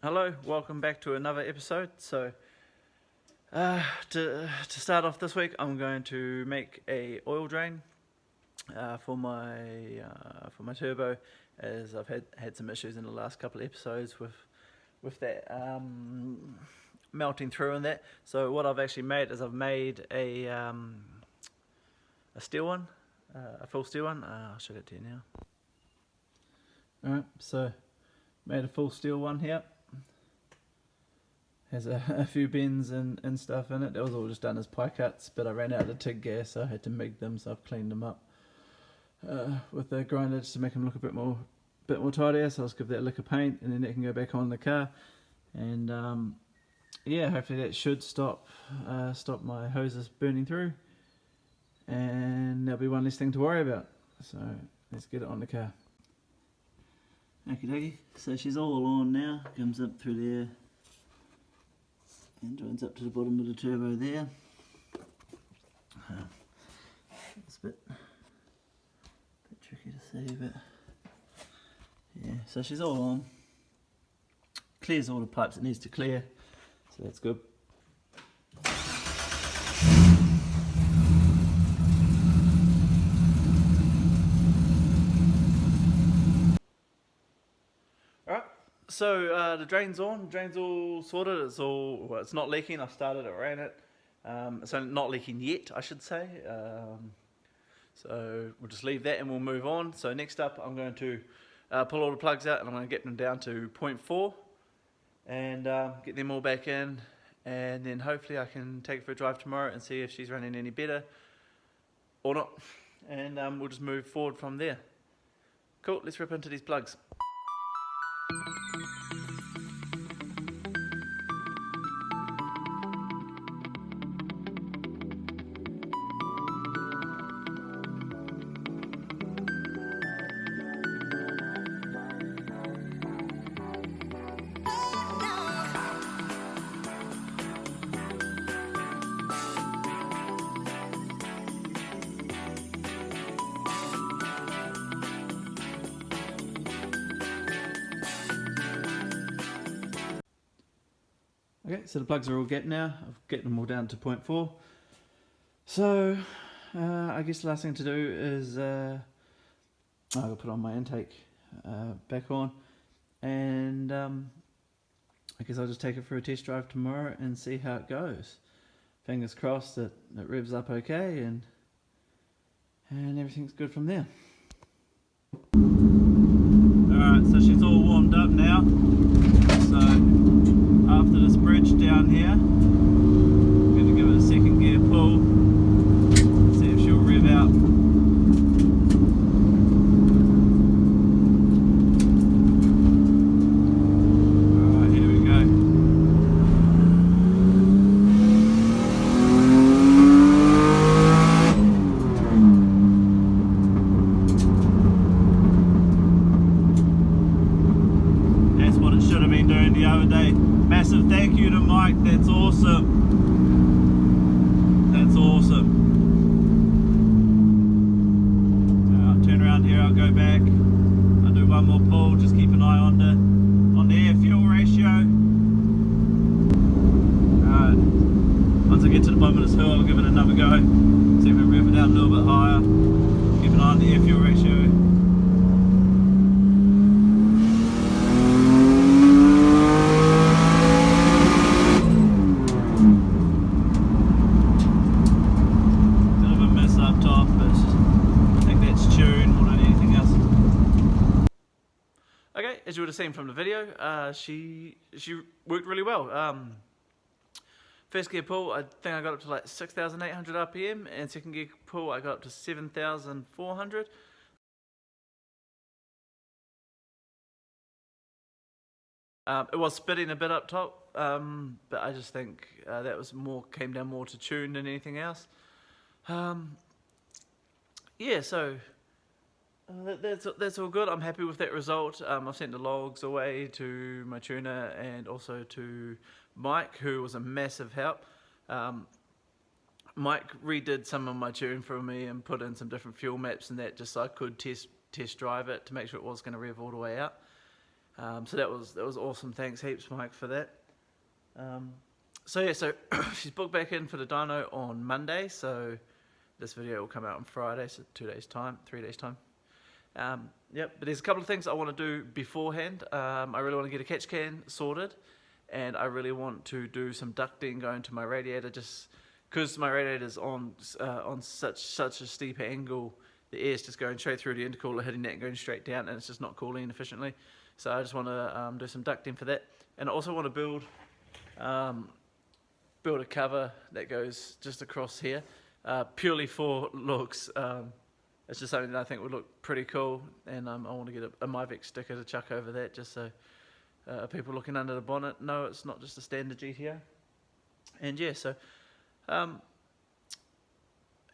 Hello, welcome back to another episode. So, to start off this week, I'm going to make a oil drain for my turbo, as I've had some issues in the last couple of episodes with that melting through and that. So what I've actually made is I've made a steel one, a full steel one. I'll show it to you now. Alright, so made a full steel one here. Has a few bends and stuff in it. That was all just done as pie cuts, but I ran out of TIG gas, so I had to MIG them, so I've cleaned them up with the grinder just to make them look a bit more tidier. So I'll just give that a lick of paint and then that can go back on the car. And yeah, hopefully that should stop my hoses burning through, and there'll be one less thing to worry about. So let's get it on the car. Okie dokie, so she's all on now, comes up through there and joins up to the bottom of the turbo there. It's a bit tricky to see, but yeah, so she's all on. Clears all the pipes it needs to clear, so that's good. So the drain's on, drain's all sorted, it's not leaking. I started it, ran it, so not leaking yet, I should say. So we'll just leave that and we'll move on. So next up I'm going to pull all the plugs out and I'm going to get them down to 0.4 and get them all back in, and then hopefully I can take it for a drive tomorrow and see if she's running any better or not, and we'll just move forward from there. Cool, let's rip into these plugs. Okay, so the plugs are all get now. I've get them all down to 0.4. So I guess the last thing to do is I'll put on my intake back on, and I guess I'll just take it for a test drive tomorrow and see how it goes. Fingers crossed that it revs up okay and everything's good from there. Alright, so she's all warmed up now. So after this bridge down here, I'm going to give it a second gear pull, see if she'll rev out. Alright, here we go. That's what it should have been doing the other day. Massive thank you to Mike, that's awesome. That's awesome. I'll turn around here, I'll go back. I'll do one more pull, just keep an eye on the air fuel ratio. Alright, once I get to the bottom of this hill, I'll give it another go. See if we rev it out a little bit higher. Keep an eye on the air fuel ratio. Okay, as you would have seen from the video, she worked really well. First gear pull, I think I got up to like 6,800 RPM, and second gear pull I got up to 7,400. It was spitting a bit up top, but I just think that was came down more to tune than anything else. Yeah, so that's all good. I'm happy with that result. I've sent the logs away to my tuner and also to Mike, who was a massive help. Mike redid some of my tune for me and put in some different fuel maps and that, just so I could test drive it to make sure it was going to rev all the way out. So that was awesome. Thanks heaps, Mike, for that. So yeah, so she's booked back in for the dyno on Monday. So this video will come out on Friday, so 2 days time, 3 days time. Yep, but there's a couple of things I want to do beforehand. I really want to get a catch can sorted, and I really want to do some ducting going to my radiator, just because my radiator is on such a steep angle. The air's just going straight through the intercooler, hitting that and going straight down, and it's just not cooling efficiently. So I just want to do some ducting for that, and I also want to build a cover that goes just across here, purely for looks. It's just something that I think would look pretty cool, and I want to get a Myvic sticker to chuck over that, just so people looking under the bonnet know it's not just a standard GTO. And yeah, so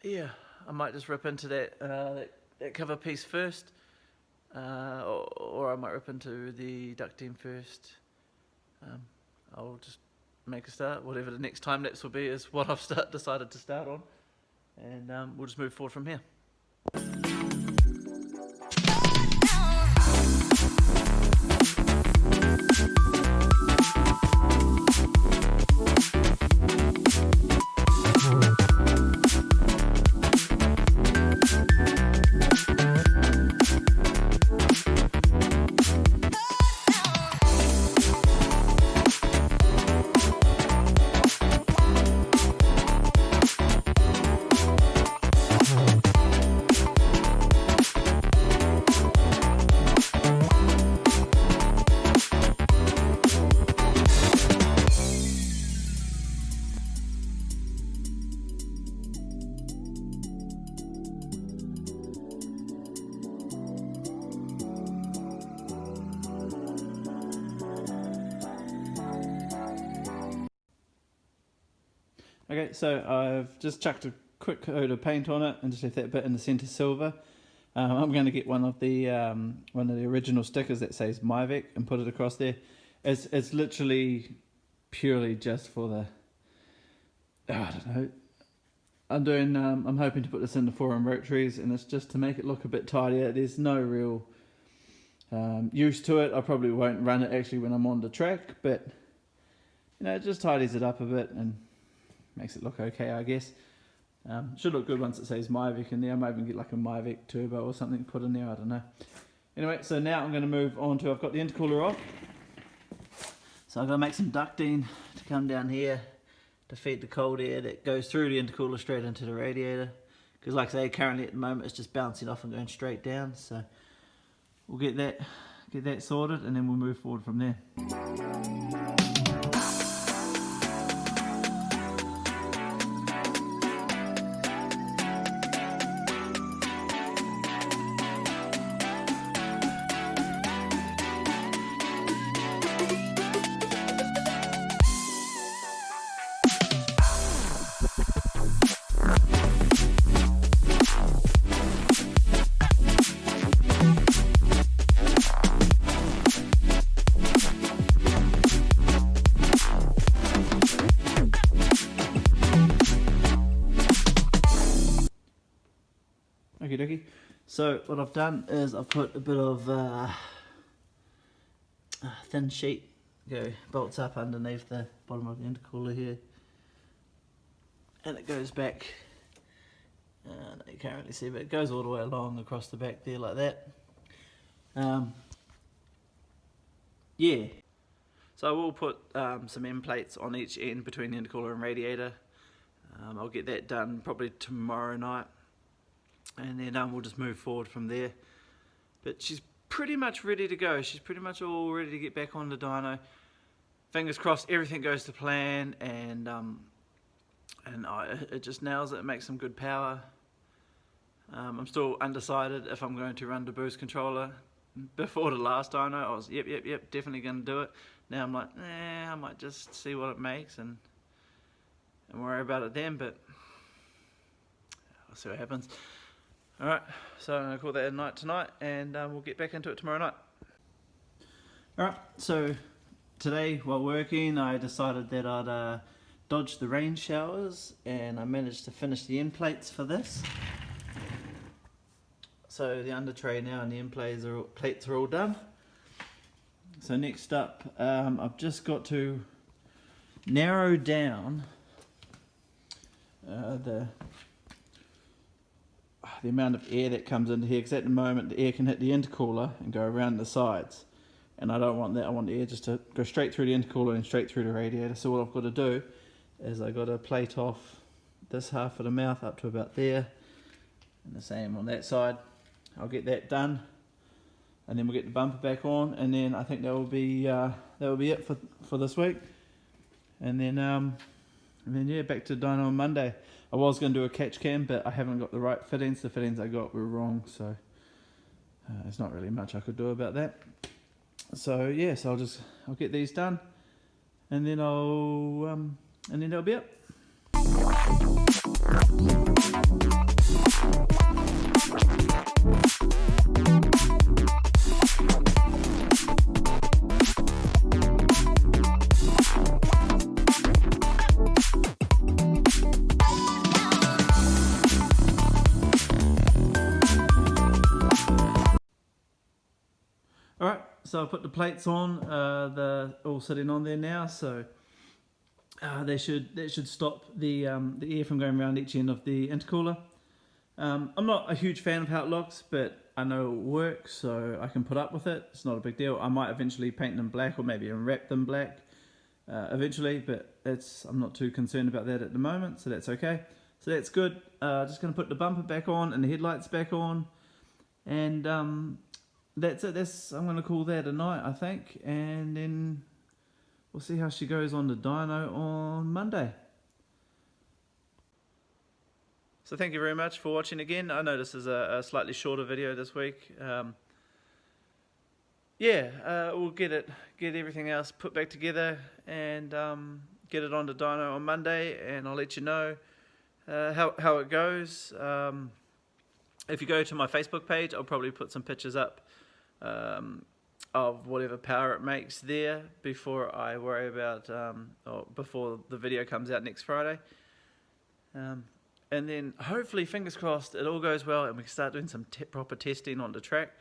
yeah, I might just rip into that cover piece first, or I might rip into the ducting first. I'll just make a start. Whatever the next time lapse will be is what I've decided to start on, and we'll just move forward from here. Okay, so I've just chucked a quick coat of paint on it and just left that bit in the centre silver. I'm going to get one of the original stickers that says Myvic and put it across there. It's literally purely just for the, I don't know. I'm hoping to put this in the forum rotaries, and it's just to make it look a bit tidier. There's no real use to it. I probably won't run it actually when I'm on the track, but you know, it just tidies it up a bit and makes it look okay, I guess. Should look good once it says Myvic in there. I might even get like a Myvic turbo or something put in there, I don't know. Anyway, so now I'm going to move on to, I've got the intercooler off. So I'm going to make some ducting to come down here to feed the cold air that goes through the intercooler straight into the radiator. Because like I say, currently at the moment it's just bouncing off and going straight down. So we'll get that sorted, and then we'll move forward from there. Okie dokie. So what I've done is I've put a bit of thin sheet bolts up underneath the bottom of the intercooler here, and it goes back. You can't really see, but it goes all the way along across the back there like that. Yeah. So I will put some end plates on each end between the intercooler and radiator. I'll get that done probably tomorrow night, and then we'll just move forward from there. But she's pretty much ready to go. She's pretty much all ready to get back on the dyno. Fingers crossed everything goes to plan, and it just nails it. It makes some good power. I'm still undecided if I'm going to run the boost controller. Before the last dyno, I was yep, definitely going to do it. Now I'm like, I might just see what it makes and worry about it then, but I'll see what happens. Alright, so I'm going to call that a night tonight, and we'll get back into it tomorrow night. Alright, so today while working I decided that I'd dodge the rain showers, and I managed to finish the end plates for this. So the under tray now and the end plates are all done. So next up, I've just got to narrow down the amount of air that comes into here, because at the moment the air can hit the intercooler and go around the sides, and I don't want that. I want the air just to go straight through the intercooler and straight through the radiator. So what I've got to do is I've got to plate off this half of the mouth up to about there, and the same on that side. I'll get that done, and then we'll get the bumper back on, and then I think that will be it for this week, and then yeah, back to Dyno on Monday. I was going to do a catch cam, but I haven't got the right fittings. The fittings I got were wrong, so there's not really much I could do about that. So yeah, so I'll get these done, and then that'll be it. Alright, so I put the plates on, they're all sitting on there now, so that should stop the air from going around each end of the intercooler. I'm not a huge fan of how it looks, but I know it works, so I can put up with it. It's not a big deal. I might eventually paint them black, or maybe wrap them black eventually, but I'm not too concerned about that at the moment, so that's okay. So that's good. Just going to put the bumper back on and the headlights back on, and that's it. I'm going to call that a night, I think, and then we'll see how she goes on the dyno on Monday. So thank you very much for watching again. I know this is a slightly shorter video this week. We'll get everything else put back together and get it on the dyno on Monday, and I'll let you know how it goes. If you go to my Facebook page, I'll probably put some pictures up of whatever power it makes there before I worry about, or before the video comes out next Friday. And then hopefully, fingers crossed, it all goes well and we can start doing some proper testing on the track.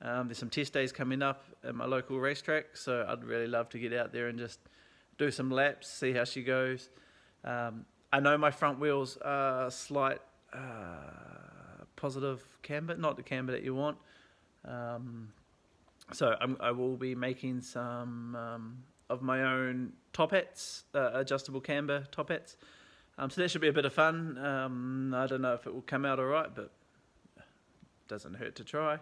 There's some test days coming up at my local racetrack, so I'd really love to get out there and just do some laps, see how she goes. I know my front wheels are slight positive camber, not the camber that you want. So I will be making some of my own top hats, adjustable camber top hats. So that should be a bit of fun. I don't know if it will come out alright, but it doesn't hurt to try.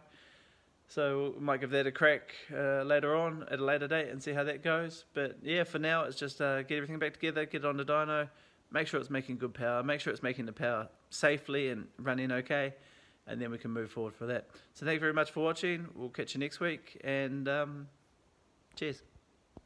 So we might give that a crack later on at a later date and see how that goes. But yeah, for now it's just get everything back together, get it on the dyno, make sure it's making good power, make sure it's making the power safely and running okay, and then we can move forward for that. So thank you very much for watching. We'll catch you next week, and cheers.